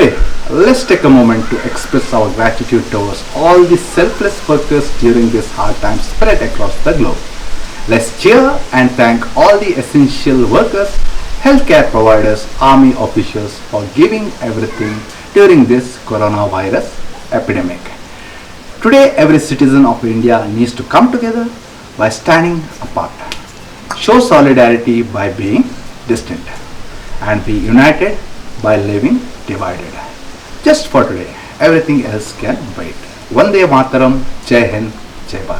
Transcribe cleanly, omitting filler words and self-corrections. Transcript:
Hey, let's take a moment to express our gratitude towards all the selfless workers during this hard time spread across the globe. Let's cheer and thank all the essential workers, healthcare providers, army officials for giving everything during this coronavirus epidemic. Today, every citizen of India needs to come together by standing apart, show solidarity by being distant, and be united by living divided. Just for today, everything else can wait. Vande Mataram, Jai Hind, Jai Bharat.